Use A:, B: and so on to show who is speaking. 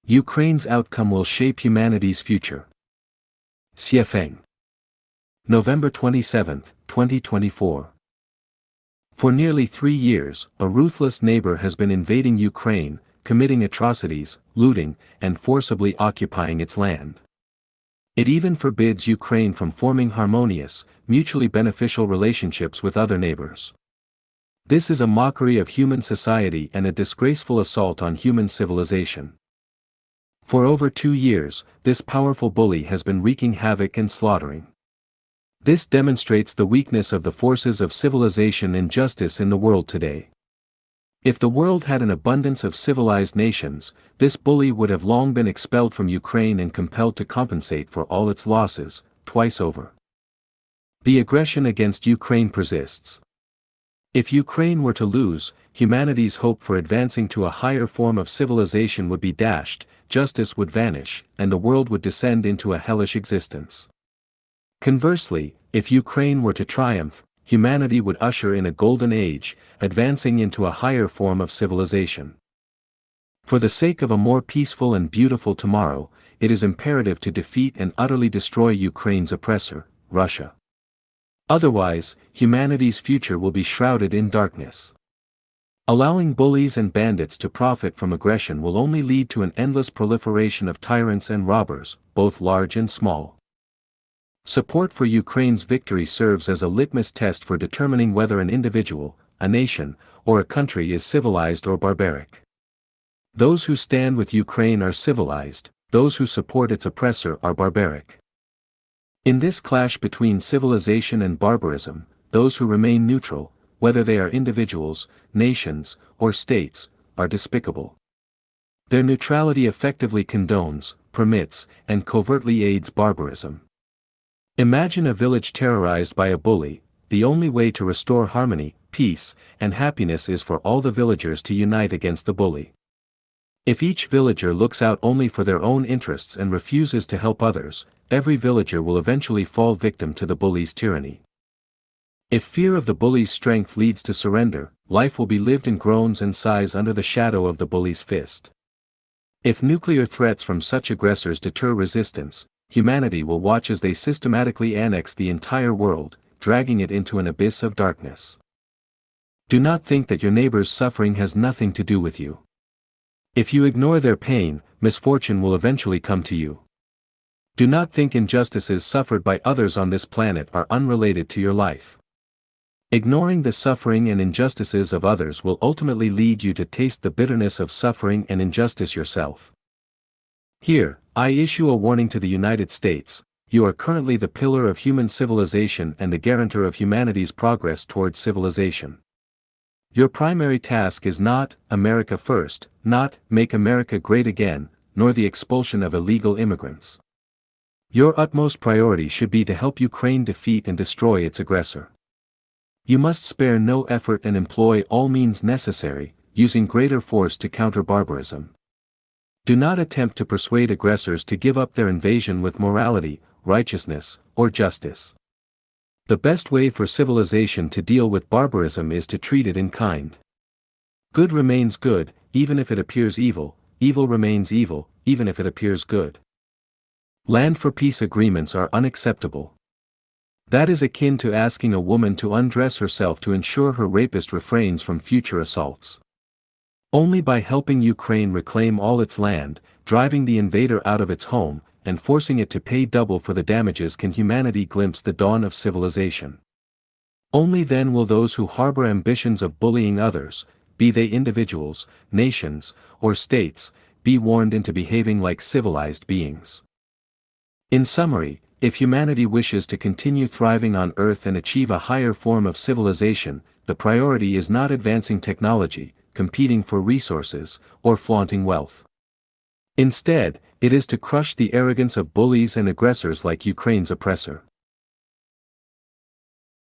A: Ukraine's outcome will shape humanity's future. Xiefeng. November 27, 2024. For nearly 3 years, a ruthless neighbor has been invading Ukraine, committing atrocities, looting, and forcibly occupying its land. It even forbids Ukraine from forming harmonious, mutually beneficial relationships with other neighbors. This is a mockery of human society and a disgraceful assault on human civilization. For over 2 years, this powerful bully has been wreaking havoc and slaughtering. This demonstrates the weakness of the forces of civilization and justice in the world today. If the world had an abundance of civilized nations, this bully would have long been expelled from Ukraine and compelled to compensate for all its losses, twice over. The aggression against Ukraine persists. If Ukraine were to lose, humanity's hope for advancing to a higher form of civilization would be dashed, justice would vanish, and the world would descend into a hellish existence. Conversely, if Ukraine were to triumph, humanity would usher in a golden age, advancing into a higher form of civilization. For the sake of a more peaceful and beautiful tomorrow, it is imperative to defeat and utterly destroy Ukraine's oppressor, Russia. Otherwise, humanity's future will be shrouded in darkness. Allowing bullies and bandits to profit from aggression will only lead to an endless proliferation of tyrants and robbers, both large and small. Support for Ukraine's victory serves as a litmus test for determining whether an individual, a nation, or a country is civilized or barbaric. Those who stand with Ukraine are civilized, those who support its oppressor are barbaric. In this clash between civilization and barbarism, those who remain neutral, whether they are individuals, nations, or states, are despicable. Their neutrality effectively condones, permits, and covertly aids barbarism. Imagine a village terrorized by a bully. The only way to restore harmony, peace, and happiness is for all the villagers to unite against the bully. If each villager looks out only for their own interests and refuses to help others, every villager will eventually fall victim to the bully's tyranny. If fear of the bully's strength leads to surrender, life will be lived in groans and sighs under the shadow of the bully's fist. If nuclear threats from such aggressors deter resistance, humanity will watch as they systematically annex the entire world, dragging it into an abyss of darkness. Do not think that your neighbor's suffering has nothing to do with you. If you ignore their pain, misfortune will eventually come to you. Do not think injustices suffered by others on this planet are unrelated to your life. Ignoring the suffering and injustices of others will ultimately lead you to taste the bitterness of suffering and injustice yourself. Here, I issue a warning to the United States. You are currently the pillar of human civilization and the guarantor of humanity's progress towards civilization. Your primary task is not America first, not make America great again, nor the expulsion of illegal immigrants. Your utmost priority should be to help Ukraine defeat and destroy its aggressor. You must spare no effort and employ all means necessary, using greater force to counter barbarism. Do not attempt to persuade aggressors to give up their invasion with morality, righteousness, or justice. The best way for civilization to deal with barbarism is to treat it in kind. Good remains good, even if it appears evil, evil remains evil, even if it appears good. Land for peace agreements are unacceptable. That is akin to asking a woman to undress herself to ensure her rapist refrains from future assaults. Only by helping Ukraine reclaim all its land, driving the invader out of its home, and forcing it to pay double for the damages can humanity glimpse the dawn of civilization. Only then will those who harbor ambitions of bullying others, be they individuals, nations, or states, be warned into behaving like civilized beings. In summary, if humanity wishes to continue thriving on Earth and achieve a higher form of civilization, the priority is not advancing technology, competing for resources, or flaunting wealth. Instead, it is to crush the arrogance of bullies and aggressors like Ukraine's oppressor.